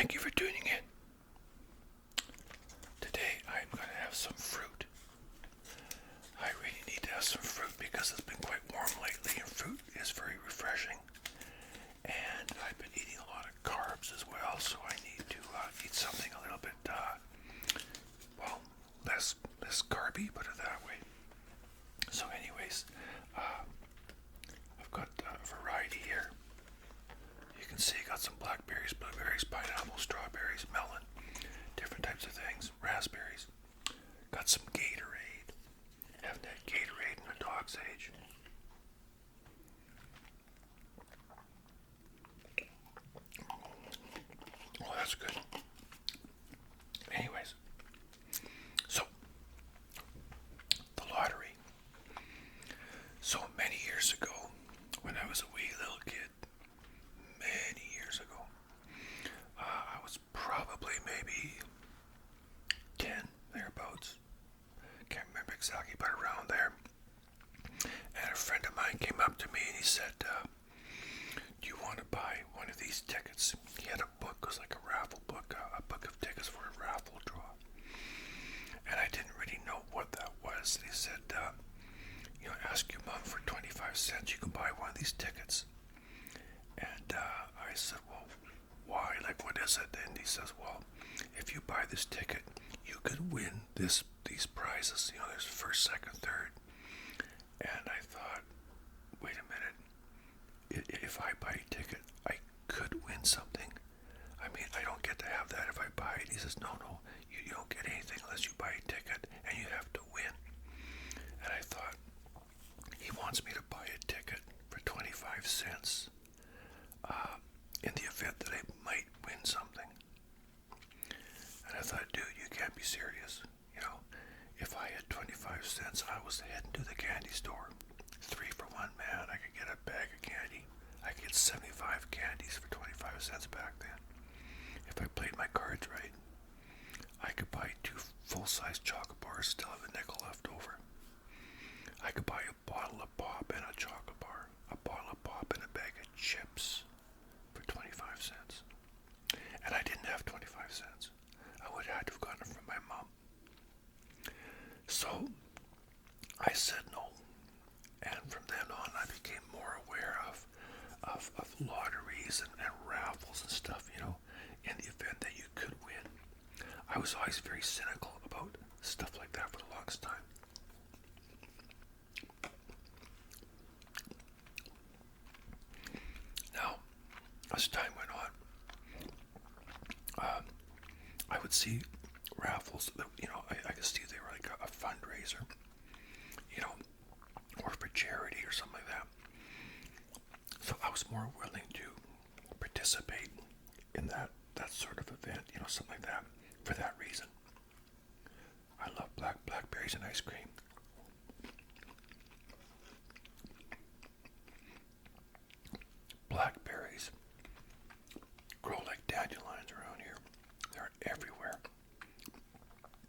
Thank you for tuning in. Today I'm going to have some fruit. I really need to have some fruit because it's been quite warm lately and fruit is very refreshing. And I've been eating a lot of carbs as well, so I need to eat something a little bit, less carby, put it that way. So anyways, I've got a variety here. You can see I got some blackberries, blueberries, pineapples, strawberries, melon, different types of things, raspberries. Got some Gatorade. Haven't had Gatorade in a dog's age. Oh, that's good. Anyways, so the lottery. So many years ago, when I was a wee little kid, many years ago, I was probably maybe 10, thereabouts. Can't remember exactly, but around there. And a friend of mine came up to me and he said, do you want to buy one of these tickets? He had a book, it was like a raffle book, a book of tickets for a raffle draw. And I didn't really know what that was. And he said, ask your mom for 25 cents, you can buy one of these tickets. And I said, well, why? Like, what is it? And he says, well, if you buy this ticket, you could win these prizes. There's first, second, third. And I thought, wait a minute. If I buy a ticket, I could win something. I mean, I don't get to have that if I buy it. He says, no, you don't get anything unless you buy a ticket, and you have to win. And I thought, he wants me to buy a ticket for 25 cents in the event that I might win something. And I thought, dude, you can't be serious. If I had 25 cents, I was heading to the candy store. 3 for 1, man. I could get a bag of candy. I could get 75 candies for 25 cents back then. If I played my cards right, I could buy 2 full-size chocolate bars, still have a nickel left over. I could buy a bottle of pop and a chocolate bar, a bottle of pop and a bag of chips for 25 cents. And I didn't have 25 cents. I would have had to have gotten it from my mom. So I said no. And from then on, I became more aware of lotteries and raffles and stuff, in the event that you could win. I was always very cynical about stuff like that for the longest time. Now, as time went on, I would see raffles that, I could see they were like a fundraiser, or for charity or something like that. So I was more willing to participate in that sort of event, something like that, for that reason. I love blackberries and ice cream. Blackberries grow like dandelions around here. They're everywhere.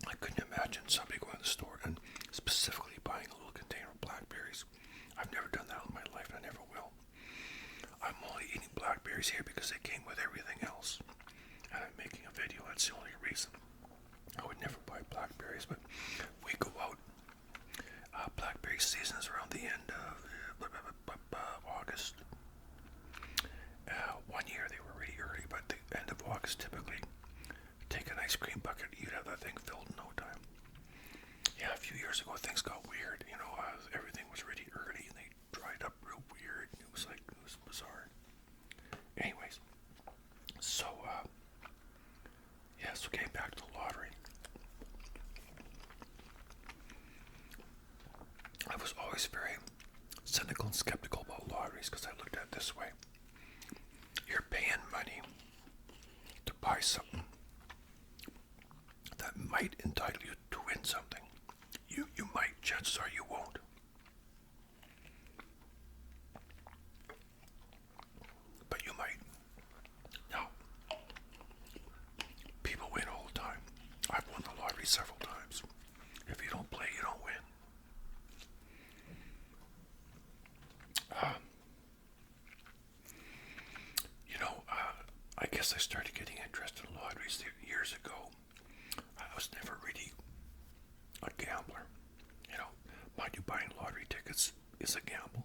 I couldn't imagine somebody going to the store and specifically buying a little container of blackberries. I've never done that in my life, and I never will. I'm only eating blackberries here because they came with everything else. And I'm making a video, that's the only reason. I would never buy blackberries, but we go out. Blackberry season is around the end of August. One year they were really early, but the end of August typically. Take an ice cream bucket, you'd have that thing filled in no time. Yeah, a few years ago things got weird. Everything was really early and they dried up real weird. It was bizarre. Anyways, so getting back to the lottery. I was always very cynical and skeptical about lotteries because I looked at it this way. You're paying money to buy something that might entitle you to win something. You might, chances are you won't. But you might. Now, people win all the time. I've won the lottery several times. If you don't play, you don't win. I guess I started getting interested in lotteries years ago. I was never really a gambler. You know, mind you, buying lottery tickets is a gamble.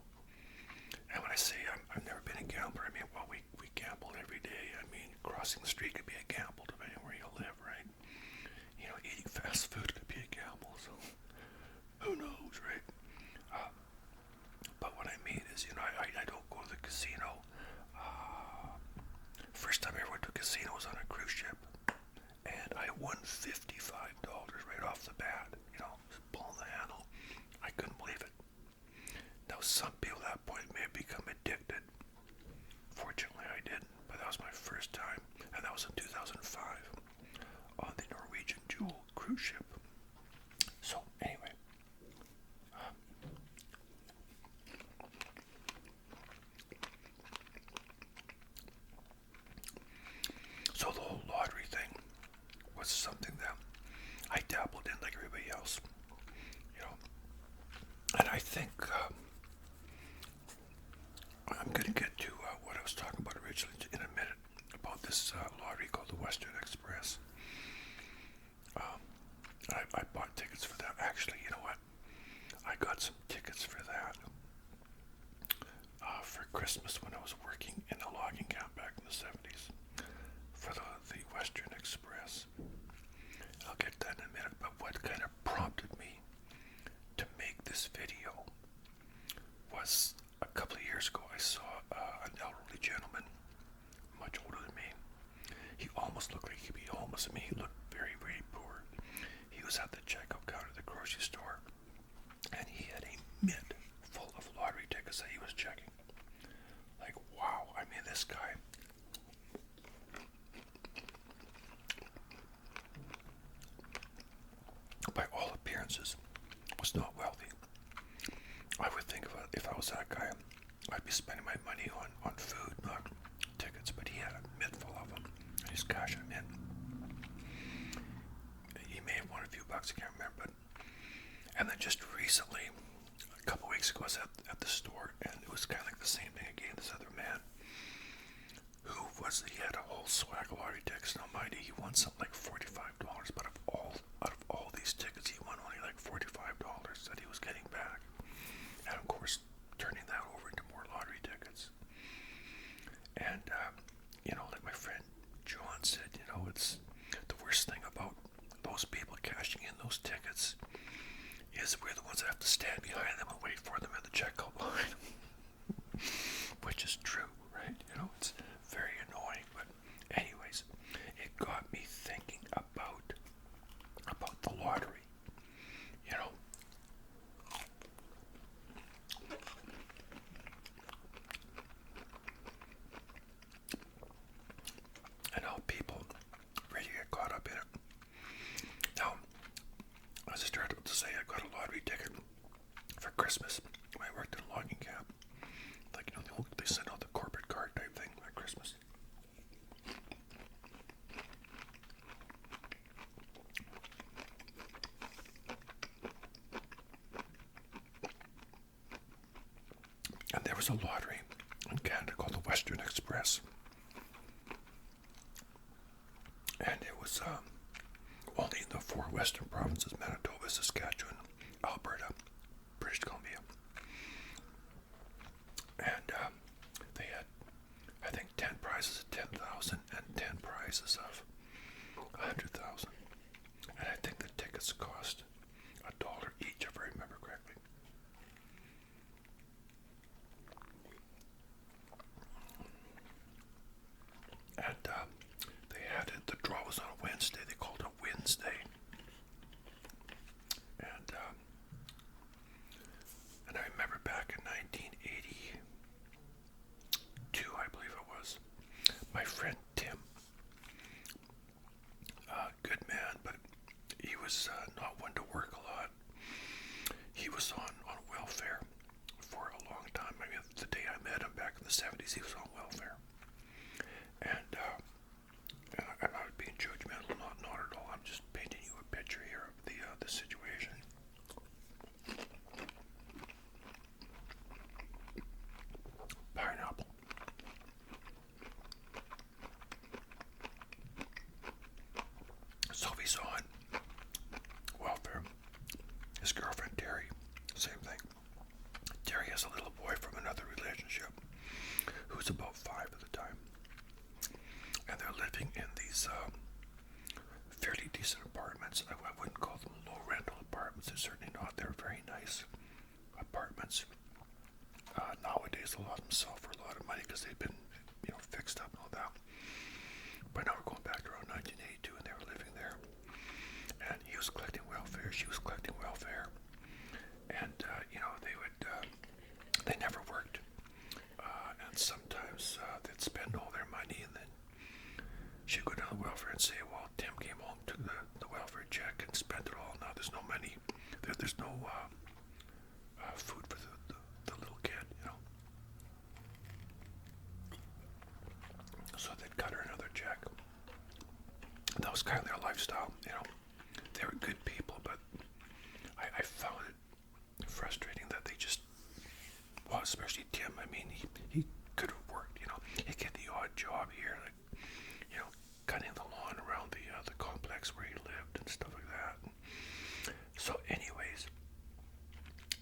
And when I say I've never been a gambler, I mean, well, we gamble every day. I mean, crossing the street could be a gamble depending on where you live, right? You know, eating fast food could be a gamble, so who knows, right? But what I mean is, you know, I don't go to the casino. First time I ever went to a casino was on a cruise ship, and I won $55 right off the bat. You know, just pulling the handle. I couldn't believe it. Now, some people at that point may have become addicted. Fortunately, I didn't, but that was my first time, and that was in 2005 on the Norwegian Jewel cruise ship. So, anyway. So the whole lottery thing was something that I dabbled in like everybody else, you know. And I think I'm going to get to what I was talking about originally in a minute about this lottery called the Western Express. I bought tickets for that. Actually, you know what? I got some tickets for that for Christmas when I was working in a logging camp back in the 70s for the Western Express. I'll get that in a minute, but what kind of prompted me to make this video was a couple of years ago I saw an elderly gentleman, much older than me. He almost looked like he'd be homeless. I mean, he looked very, very poor. He was at the checkout counter at the grocery store, and he had a mitt full of lottery tickets that he was checking. Like, wow, I mean, this guy, by all appearances, was not wealthy. I would think if I was that guy, I'd be spending my money on food, not tickets, but he had a mitt full of them, and he's cashing them in. He may have won a few bucks, I can't remember, but, and then just recently, a couple weeks ago, I was at the store, and it was kind of like the same thing again. This other man, he had a whole swag of lottery tickets. Now, mind you, he won something like $45, but out of all these tickets, he won only like $45 that he was getting back. And of course, turning that over into more lottery tickets. And, you know, like my friend John said, you know, it's the worst thing about those people cashing in those tickets is we're the ones that have to stand behind them and wait for them in the checkout line. Which is true, right? You know, it's very annoying. But anyways, it got me thinking about the lottery. You know, and how people really get caught up in it. Now, as I started to say, I got a lottery ticket for Christmas when I worked in a logging camp. Like, you know, they send out the corporate card type thing at Christmas. And there was a lottery in Canada called the Western Express. And it was only in the 4 western provinces: Manitoba, Saskatchewan, Alberta, British Columbia. And they had, I think, 10 prizes of 10,000 and 10 prizes of 100,000. And I think the tickets cost $1 each, if I remember correctly. And they had it, the draw was on a Wednesday. They called it Wednesday. And I remember back in 1982, I believe it was, my friend Tim, good man, but he was not one to work a lot. He was on welfare for a long time. I mean, the day I met him back in the 70s, he was on welfare. And I'm not being judgmental, not at all. I'm just painting you a picture here of the situation. Pineapple. money because they'd been, fixed up and all that. But now we're going back to around 1982, and they were living there. And he was collecting welfare, she was collecting welfare. And, they never worked. And sometimes they'd spend all their money, and then she'd go down the welfare and say, well, Tim came home, took the welfare check and spent it all. Now there's no money. There's no food for the little kid, So they'd cut her another check. And that was kind of their lifestyle, They were good people, but I found it frustrating that they just, well, especially Tim. I mean, he could have worked, He'd get the odd job here, like, cutting the lawn around the complex where he lived and stuff like that. So anyways,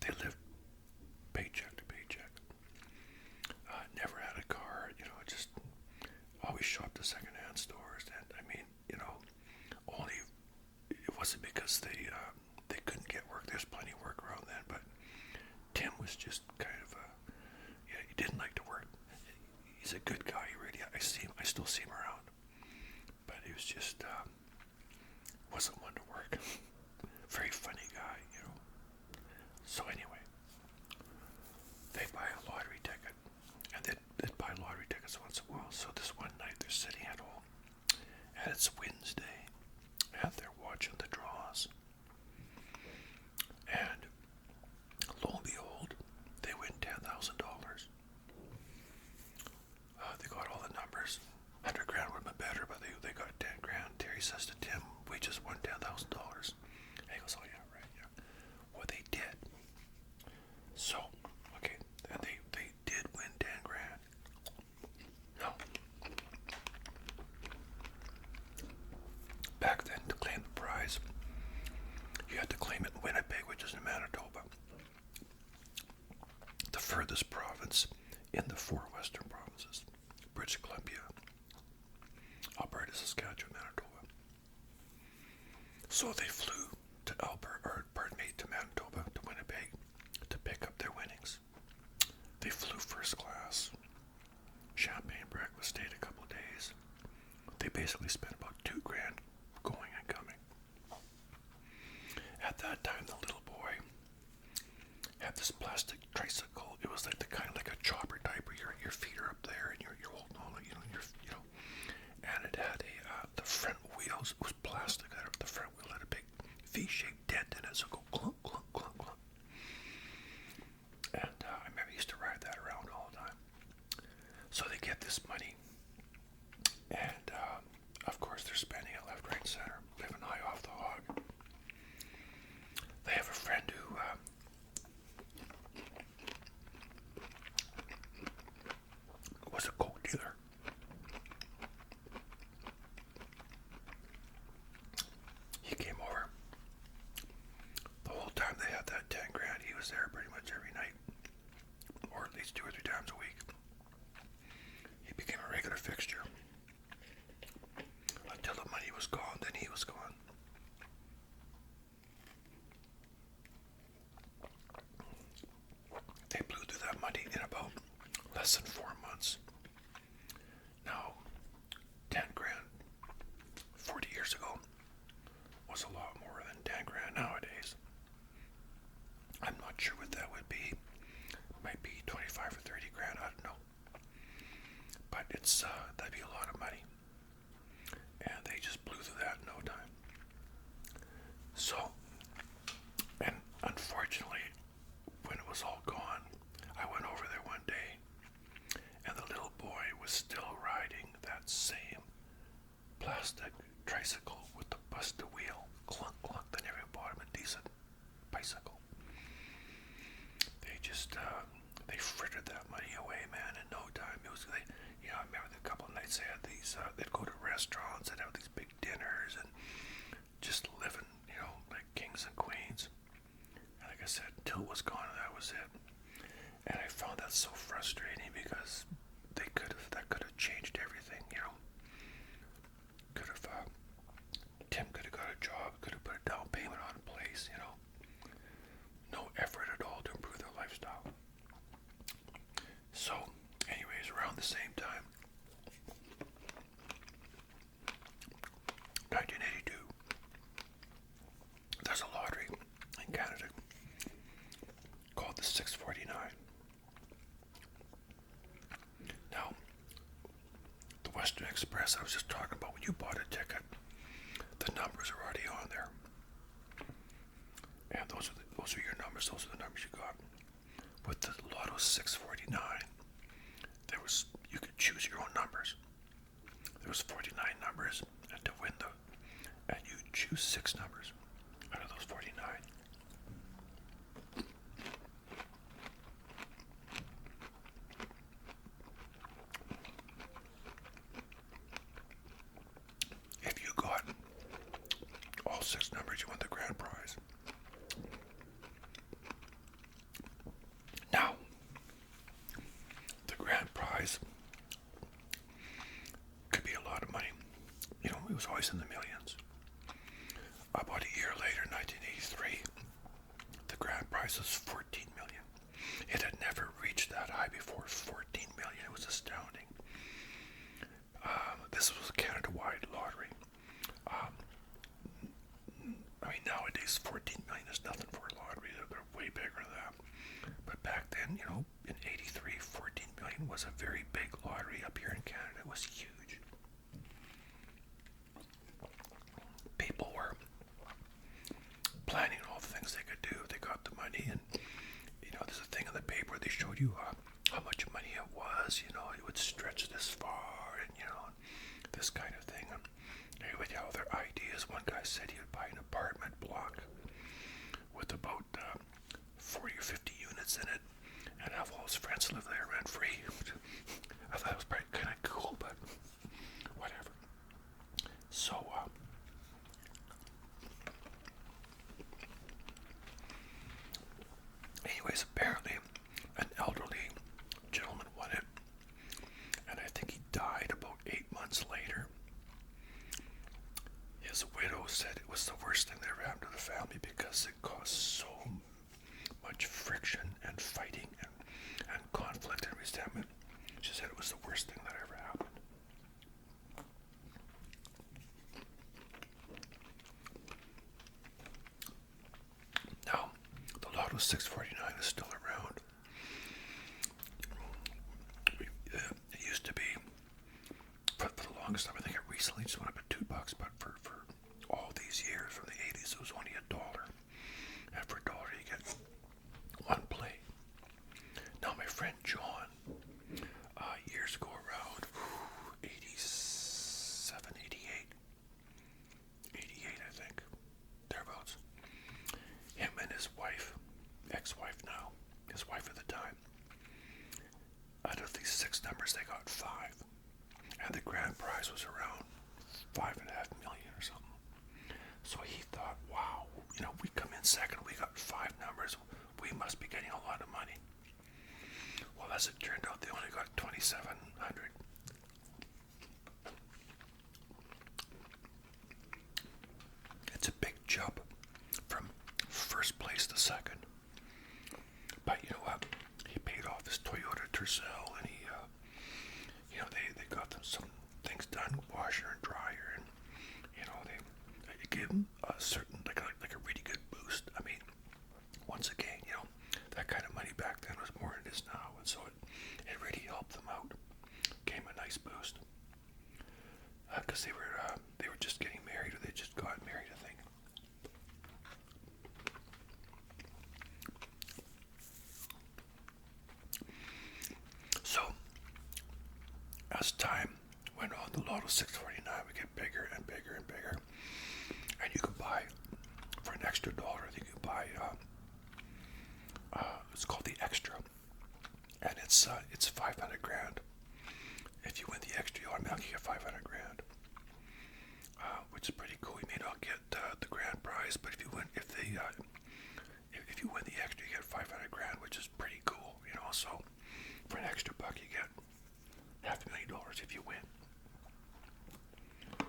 they lived paycheck to paycheck. Never had a car, just always shopped at secondhand stores. And I mean, only, it wasn't because they couldn't get work. There's plenty of work around then, but Tim was just kind of he didn't like to work. He's a good guy, really. I still see him around, but he was just wasn't one to work. Very funny guy, So anyway, they buy a lottery ticket, and they'd buy lottery tickets once in a while. So this one night they're sitting at home, and it's Wednesday, and they're watching the draws. And lo and behold, they win $10,000. They got all the numbers. 100 grand would have been better, but they got 10 grand. Terry says to Tim, we just won $10,000. And he goes, oh yeah, right, yeah. Well, they did. So, okay, and they did win 10 grand. No. Back then, to claim the prize, you had to claim it in Winnipeg, which is in Manitoba. The furthest province in the four western provinces: British Columbia, Alberta, Saskatchewan, Manitoba. So they flew to to Manitoba, to Winnipeg, to pick up their winnings. They flew first class, champagne breakfast, stayed a couple of days. They basically spent about 2 grand going and coming. At that time, the little boy had this plastic tricycle. It was like a chopper type where your feet are up there and you're holding on, and it had the front wheels. It was plastic. The front wheel had a big V-shaped dent in it, so go clunk, clunk, clunk, clunk. And I remember I used to ride that around all the time. So they get this money, and of course they're spending it left, right, and center, living high off the hog. They have a friend who was a coke dealer. He came over. The whole time they had that 10 grand, he was there pretty much every night, or at least 2 or 3 times a week. He became a regular fixture until the money was gone. Then he was gone. They blew through that money in about less than 4 months. Now, 10 grand 40 years ago was a lot more than 10 grand nowadays. I'm not sure what that would be. Might be 25 or 30 grand, I don't know. But that'd be a lot of money. And they just blew through that in no time. So, and unfortunately, when it was all gone, I went over there one day, and the little boy was still riding that same plastic tricycle with the busted wheel. Clunk, clunk. They never bought him a decent bicycle. They just, they frittered that money away, man, in no time. It was, I remember the couple of nights they had these, they'd go to restaurants and have these big dinners and just living, like kings and queens. And like I said, until it was gone, that was it. And I found that so frustrating because that could have changed everything, Could have, Tim could have got a job, could have put a down payment on a place, No effort at all to improve their lifestyle. So, anyways, around around the same time. 1982. There's a lottery in Canada called the 649. Now, the Western Express I was just talking about, when you bought a ticket, the numbers are already on there. And those are your numbers, those are the numbers you got. With the Lotto 649, you could choose your own numbers. There was 49 numbers, and to win and you choose 6 numbers out of those 49. If you got all 6 numbers, you won the grand prize. Now, the grand prize could be a lot of money. You know, it was always in the millions. About a year later, 1983, the grand prize was 14 million. It had never reached that high before. 14 million. It was astounding. This was a Canada-wide lottery. I mean, nowadays 14 million is nothing for a lottery. They're way bigger than that. But back then, you know, in 83, 14 million was a very big lottery up here in Canada. It was huge. People were planning all the things they could do if they got the money. And, you know, there's a thing in the paper, they showed you how much money it was. You know, it would stretch this far and, you know, this kind of thing. And they would have their ideas. One guy said he would buy an apartment block with about 40 or 50 units in it and have all his friends live there rent free. I thought it was probably kind of cool, but whatever. So, anyways, apparently an elderly gentleman won it, and I think he died about 8 months later. His widow said it was the worst thing that ever happened to the family because it caused so much friction and fighting and conflict and resentment. She said it was the worst thing that ever happened. Now, the Lotto 649 is still around. It used to be, for the longest time, I think it recently just went up at $2, but for all these years, from the 80s, it was only $1. And for $1, you get one play. Now, my friend John, years ago around 87, 88, I think, thereabouts, him and his wife, ex-wife now, his wife at the time, out of these 6 numbers, they got 5. And the grand prize was around 5.5 million or something. So he thought, wow, you know, we come in second, we got 5 numbers, we must be getting a lot of money. Well, as it turned out, they only got 2,700. It's a big jump from first place to second. But you know what? He paid off his Toyota Tercel, and he, you know, they got them some things done, washer and dryer, and you know, they gave him a certain, like a really good boost. I mean, once again, you know, that kind of money back then was more than it is now, and so it really helped them out. Gave him a nice boost because they were just getting married, or they just got married, I think. So, as time went on, the Lotto 649 would get bigger and bigger and bigger, and you could buy, for an extra $1, I think you could buy, it's called the Extra, and it's 500 grand. If you win the Extra, you automatically get 500 grand, which is pretty cool. You may not get the grand prize, but if you win the Extra, you get 500 grand, which is pretty cool, you know. So for an extra $1, you get $500,000 if you win.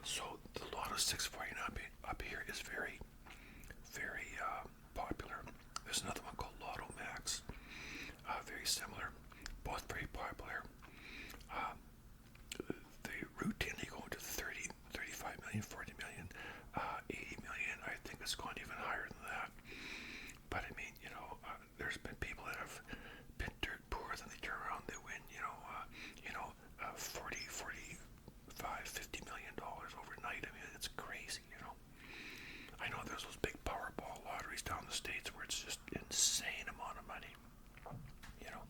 So the Lotto 649 up here is very, very popular. There's another one called Lotto Max, very similar, both very popular. It's just insane amount of money, you know.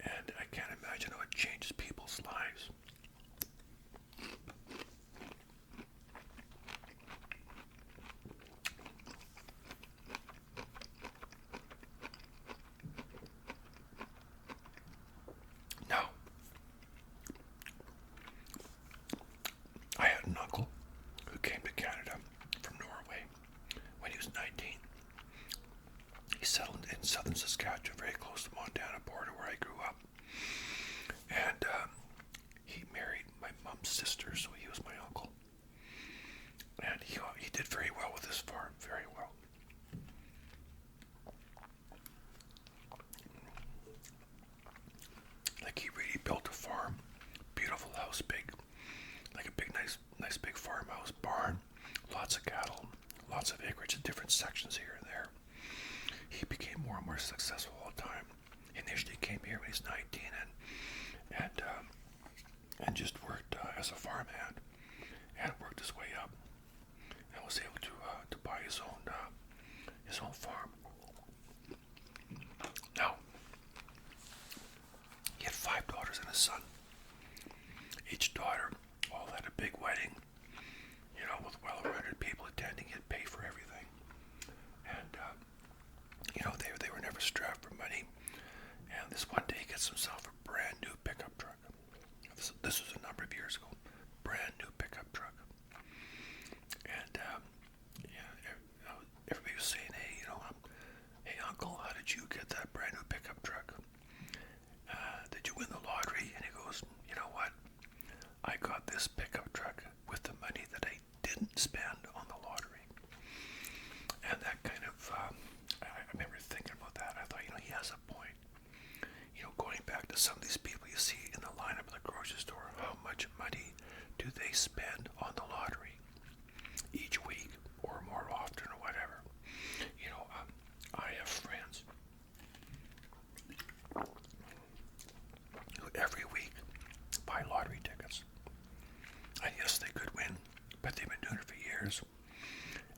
And I can't imagine how it changes people's lives. Now, I had an uncle who came to Canada from Norway when he was 19. He settled in southern Saskatchewan, very close to Montana border where I grew up. And he married my mom's sister, so he was my uncle. And he did very well with his farm, very well. Like he really built a farm, beautiful house, big, like a big, nice big farmhouse, barn, lots of cattle, lots of acreage in different sections here and there. He became more and more successful all the time. He initially came here when he was 19 and just worked as a farmhand and worked his way up and was able to buy his own farm. Now, he had 5 daughters and a son. Each daughter all had a big wedding, you know, with well over 100 people attending. He'd pay for everything. And, you know, they were never strapped for money. And this one day he gets himself a brand new pickup truck. This was a number of years ago. Brand new pickup truck. And, yeah, everybody was saying, hey, you know, hey, Uncle, how did you get that brand new pickup truck? Did you win the lottery? And he goes, you know what? I got this pickup truck with the money that I didn't spend on the lottery. And that kind of, I remember thinking about that. I thought, you know, he has a point. You know, going back to some of these people you see in the lineup at the grocery store, how much money do they spend on the lottery each week or more often or whatever? You know, I have friends who every week buy lottery tickets. And yes, they could win, but they've been doing it for years.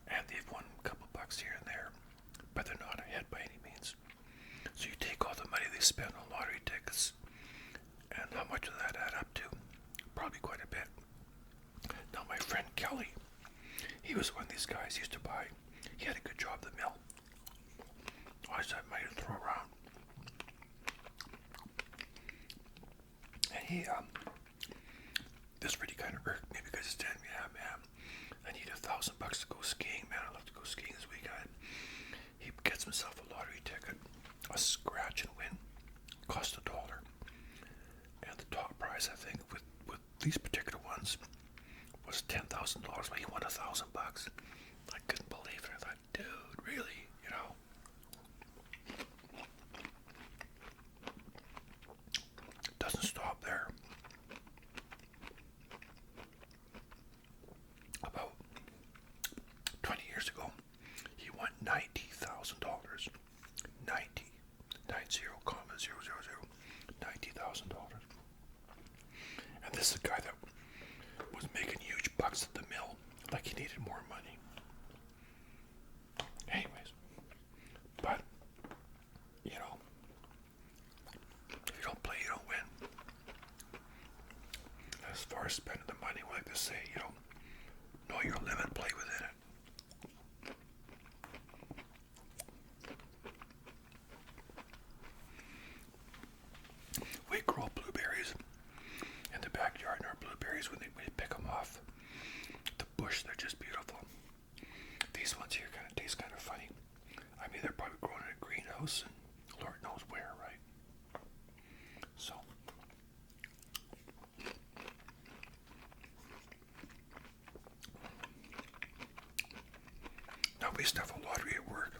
And they've won a couple bucks here and there, but they're not ahead by any means. So you take all the money they spend on lottery tickets, and how much does that add up to? Probably quite a bit. Now my friend Kelly, he was one of these guys used to buy. He had a good job at the mill. Always had money to throw around. And he, this really kind of irked me because he's telling me, yeah, man, I need $1,000 to go skiing, man. I'd love to go skiing this weekend. He gets himself a lottery ticket, a scratch and win, cost $1. And the top prize, I think, with these particular ones, was $10,000. But he won $1,000. I couldn't believe it. I thought, dude, really, you know? Doesn't stop there. About 20 years ago, he won $90,000. 90,000, and this is a guy that was making huge bucks at the mill, like he needed more money. Anyways, but you know, if you don't play, you don't win. As far as spending the money, we like to say, you know your limit, play within it. We grow blueberries in the backyard, and our blueberries, when we pick them off the bush, they're just beautiful. These ones here kind of taste kind of funny. I mean, they're probably grown in a greenhouse, and Lord knows where, right? So, now we used to have a lottery at work,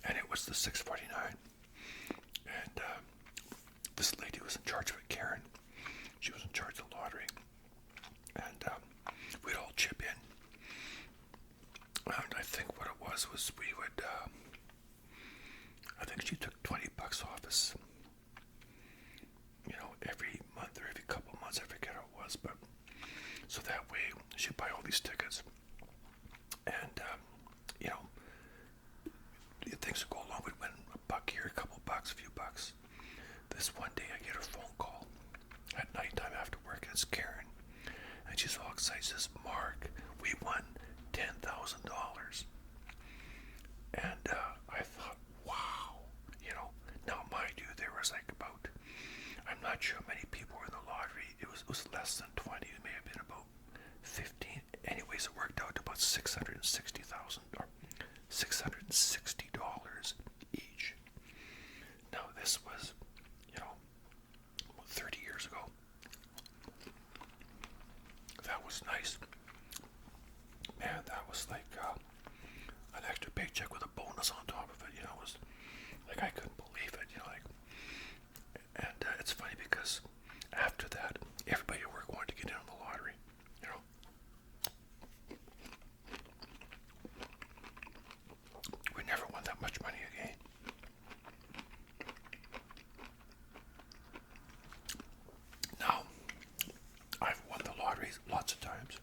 and it was the 649. And this lady was in charge of it, Karen. She was in charge of the lottery. And we'd all chip in. And I think what it was we would, I think she took $20 off us, you know, every month or every couple of months. I forget how it was. But so that way she'd buy all these tickets. And, you know, this one day I get a phone call at nighttime after work, and it's Karen. And she's all excited. She says, Mark, we won $10,000. And I thought, wow. Now mind you, there was like about, I'm not sure how many people were in the lottery. It was less than 20. It may have been about 15. Anyways, it worked out to about $660,000 or $660 each. Now this was, 30 years ago. That was nice. Man, that was like an extra paycheck with a bonus on top of it. It was like I couldn't believe it. And it's funny because after that, everybody at work wanted to get in on the lottery. We never won that much money again. Now, I've won the lotteries lots of times.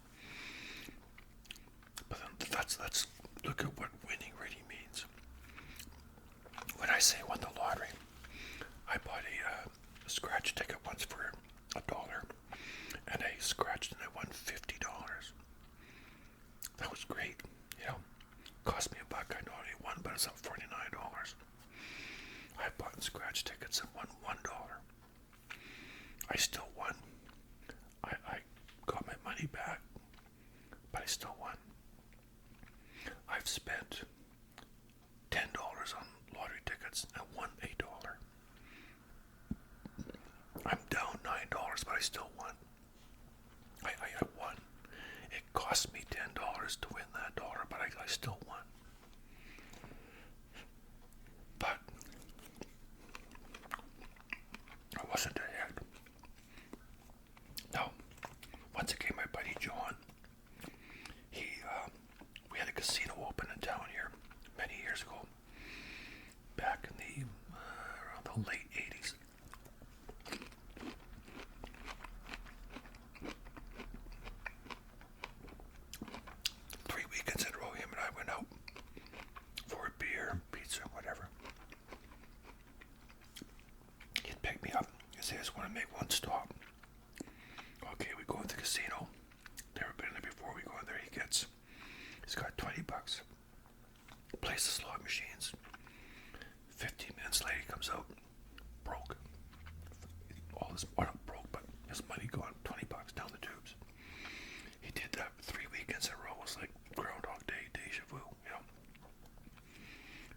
But then let's look at what winning really means. When I say won the lottery, I bought a scratch ticket once for $1, and I scratched and I won $50. That was great. Cost me $1. I know I only won, but it's up $49. I bought scratch tickets and won $1. I still won. I got my money back, but I still won. I've spent $10 on lottery tickets and won $8. I'm down $9, but I still won. I won. It cost me $10 to win that dollar, but I still won. But I wasn't ahead. Now, once again, my buddy John, we had a casino open in town here many years ago, back in the around the late 80s. Weekends in a row, him and I went out for a beer, pizza, whatever. He'd pick me up and say, I just want to make one stop. Okay, we go to the casino. Never been there before. We go in there. He's got $20. Plays the slot machines. 15 minutes later, he comes out broke. All his, well, not broke, but his money gone. $20 down the tubes. He did that 3 weekends in a row. It was like Groundhog Day, deja vu,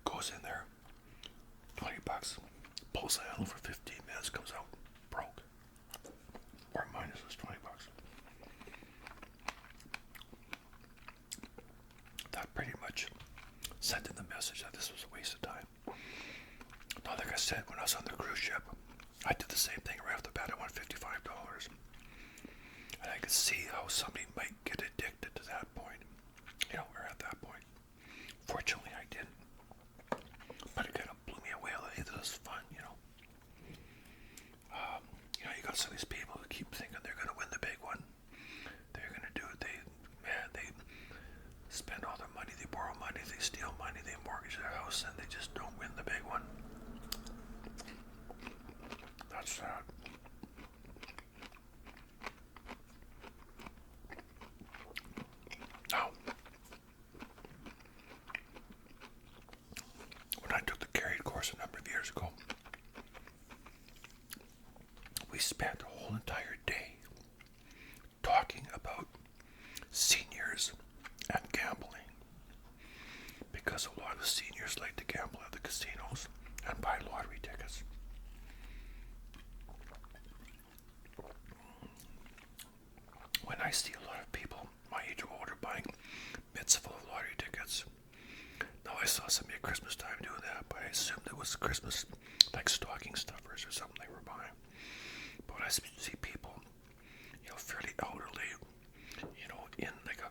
Goes in there, $20, pulls the handle for 15 minutes, comes out broke. Or minus his $20. That pretty much sent in the message that this was a waste of time. Now, like I said, when I was on the cruise ship, I did the same thing right off the bat. I won $55. And I could see how somebody might get addicted to that point. We're at that point. Fortunately, I didn't. But it kind of blew me away. Like, hey, this is fun, You got some of these people who keep thinking they're going to win the big one. They're going to do it. They spend all their money. They borrow money. They steal money. They mortgage their house, and they just don't win the big one. That's sad. Now, when I took the carried course a number of years ago, we spent a whole entire day talking about seniors and gambling, because a lot of seniors like to gamble at the casinos and buy lottery tickets. When I see a lot of people my age or older buying mitts full of lottery tickets, now I saw somebody at Christmas time doing that, but I assumed it was Christmas, like stocking stuffers or something they were buying. But when I see people, fairly elderly, in like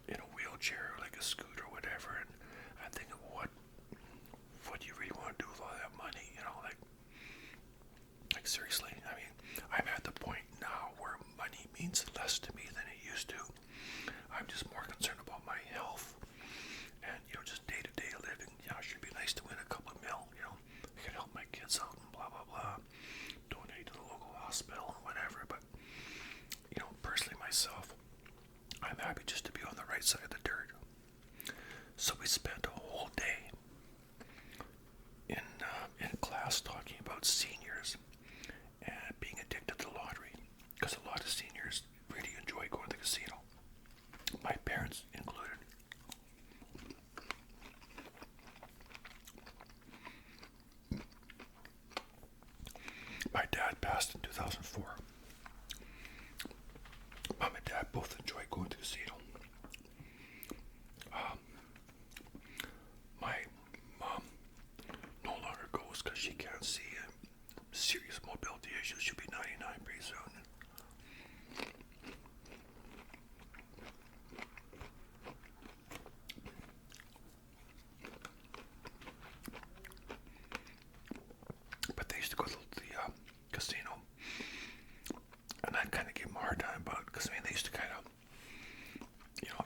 in a wheelchair, like a scooter or whatever, and I'm thinking, what do you really want to do with all that money? Like seriously. I mean, I'm at the point now where money means less to me than it used to. I'm just more concerned about my health and just day-to-day living. It should be nice to win a couple of mil. I can help my kids out and blah blah blah. dad passed in 2004. Mom and dad both enjoy going to the casino. My mom no longer goes because she can't see serious mobility issues. She'll be 99 pretty soon. But they used to go to the casino, and I kind of gave them a hard time about it because they used to kind of,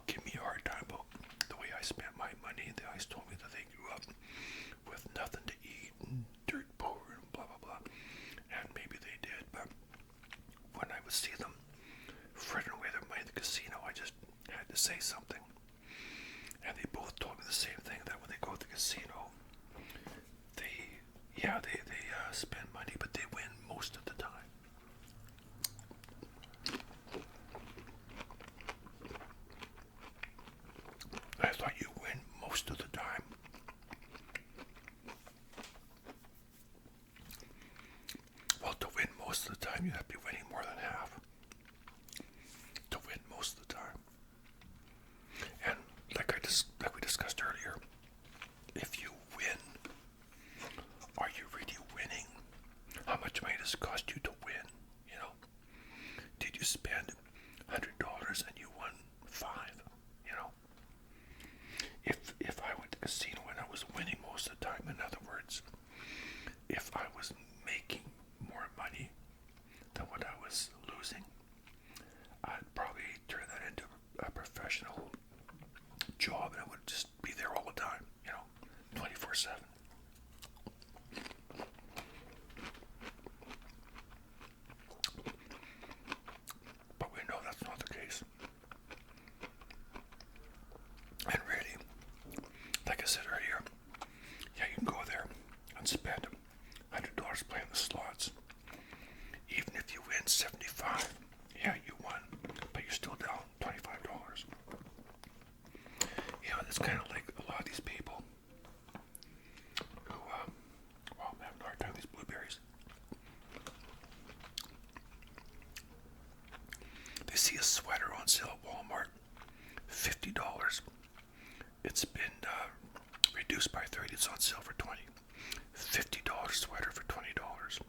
give me a hard time about the way I spent my money. They always told me that they grew up with nothing to eat and dirt poor and blah blah blah, and maybe they did. But when I would see them frittering away their money at the casino, I just had to say something. And they both told me the same thing, that when they go to the casino, they spend money, but they win most of the time. I thought you win most of the time. Well, to win most of the time, you have to be winning more than half. To win most of the time. And like we discussed earlier, if you win, are you really winning? How much money does it cost you to win? Did you spend $100 and you won $5? If I went to the casino and I was winning most of the time, in other words, if I was making more money than what I was losing, I'd probably turn that into a professional job, and I would just be there all the time, 24/7. But we know that's not the case. And really, like I said earlier, you can go there and spend $100 playing the slots. Even if you win 75, you won, but you're still down $25. It's kind of like a lot of these people who, I'm having a hard time with these blueberries. They see a sweater on sale at Walmart, $50. It's been reduced by 30. It's on sale for $20. $50 sweater for $20.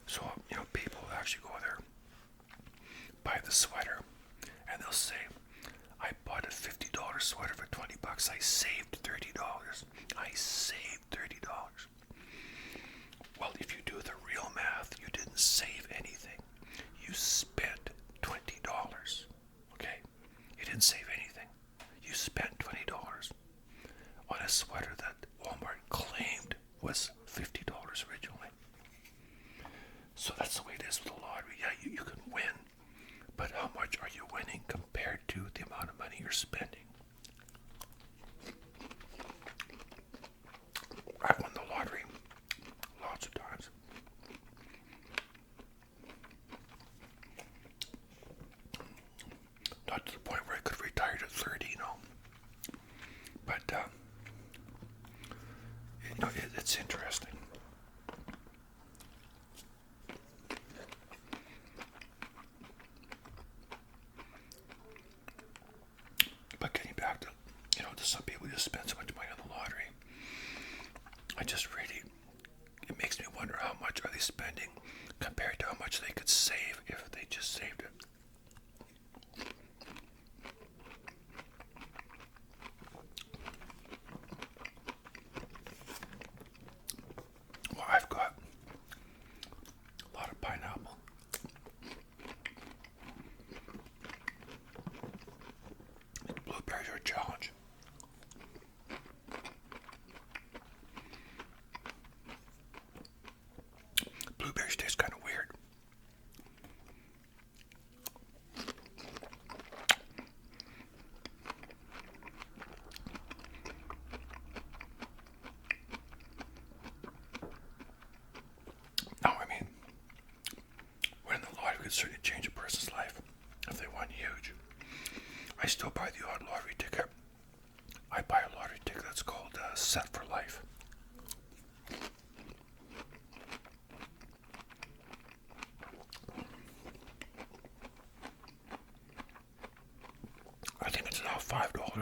So, people actually go there, buy the sweater, and they'll say, I bought a $50 sweater for $20. I saved $30. I saved $30. Well, if you do the real math, you didn't save anything. You spent $20. Okay? You didn't save anything. You spent $20 on a sweater that Walmart claimed was $50 originally. So that's the way it is with the lottery. You can win, but how much are you winning compared to the amount of money you're spending? I've won the lottery lots of times. Not to the point where I could have retired at 30, But, it's interesting. But getting back to, to some people just spend so much money on the lottery. It makes me wonder how much are they spending compared to how much they could save if they just saved it. Well, I've got a lot of pineapple. Blueberries are a challenge. Blueberries taste kind of weird. Now, winning the lottery could certainly change a person's life if they won huge. I still buy the odd lottery ticket. I buy a lottery ticket that's called Set for Life.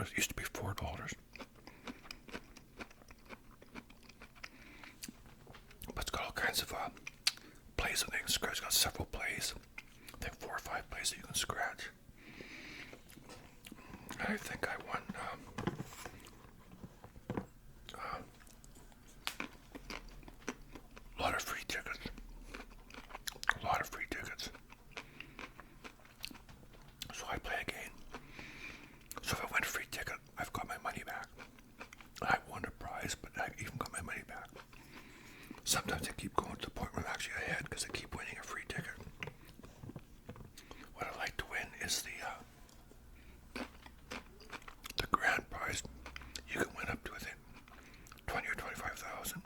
$5. It used to be $4. But it's got all kinds of plays and things. It's got several plays. I think 4 or 5 plays that you can scratch. I think I won a lot of free tickets. A lot of free tickets. So I play again. So if I win a free ticket, I've got my money back. I won a prize, but I even got my money back. Sometimes I keep going to the point where I'm actually ahead because I keep winning a free ticket. What I like to win is the grand prize. You can win up to, I think, 20 or 25,000,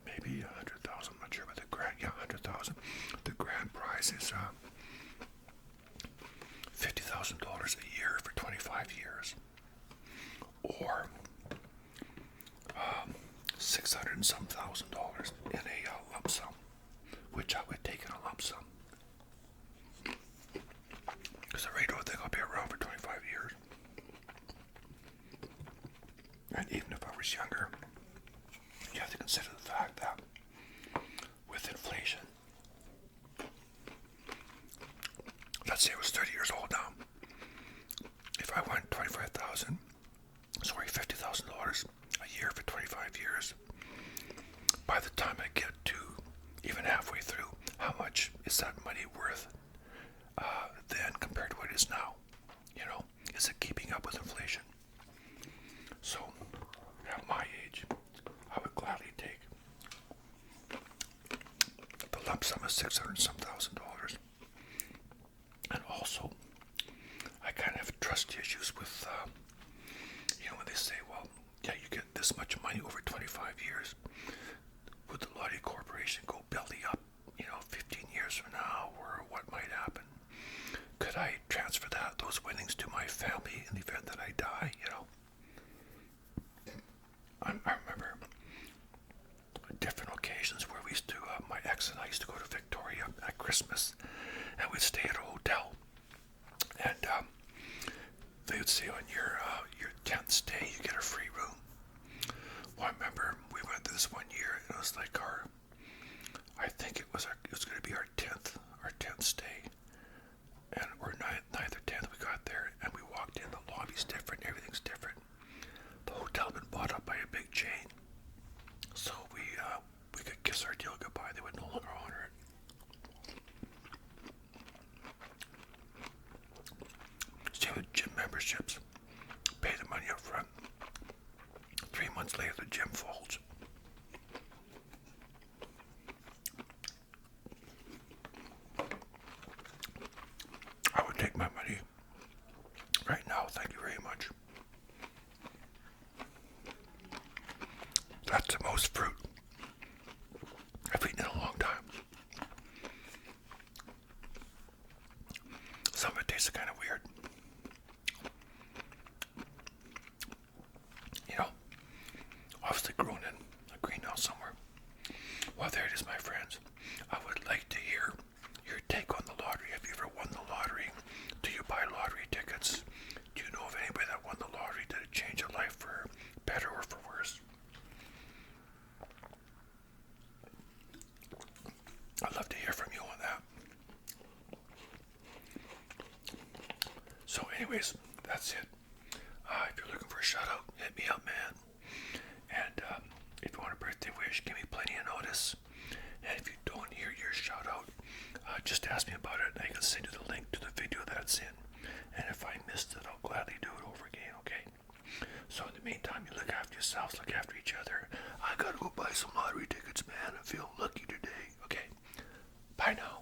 maybe 100,000. I'm not sure, but the grand, 100,000. The grand prize is $50,000 a year for 25 years, or 600 and some thousand dollars in a lump sum, which I would take in a lump sum. Because I really don't think I'll be around for 25 years. And even if I was younger, you have to consider the fact that with inflation, let's say I was 30 years old now. If I won $50,000 a year for 25 years, by the time I get to even halfway through, how much is that money worth then compared to what it is now? You know, is it keeping up with inflation? So, at my age, I would gladly take the lump sum of 600 and some thousand dollars. And also, I kind of have trust issues with, when they say, well, yeah, you get this much money over 25 years. Would the Lotto Corporation go belly up, 15 years from now, or what might happen? Could I transfer those winnings to my family in the event that I die, I remember different occasions where we used to, my ex and I used to go to Victoria at Christmas, and we'd stay at a hotel. And they would say on your 10th stay, you get a free room. Well, I remember we went to this one year, and it was like I think it was going to be our 10th stay, and or 9th or 10th. We got there, and we walked in. The lobby's different, everything's different. The hotel had been bought up by a big chain, so we could kiss our deal goodbye. They would no longer honor it. Same with gym memberships. Pay the money up front. 3 months later, the gym folds. I would take my money right now. Thank you very much. That's the most fruit I've eaten in a long time. Some of it tastes kind of weird. Obviously grown in a greenhouse somewhere. Well, there it is, my friends. I would like to hear your take on the lottery. Have you ever won the lottery? Do you buy lottery tickets? Do you know of anybody that won the lottery? Did it change your life for better or for worse? I'd love to hear from you on that. So anyways, that's it. If you're looking for a shout out, hit me up, man. And if you want a birthday wish, give me plenty of notice. And if you don't hear your shout out, just ask me about it. I can send you the link to the video that's in. And if I missed it, I'll gladly do it over again, okay? So in the meantime, you look after yourselves, look after each other. I gotta go buy some lottery tickets, man. I feel lucky today, okay? Bye now.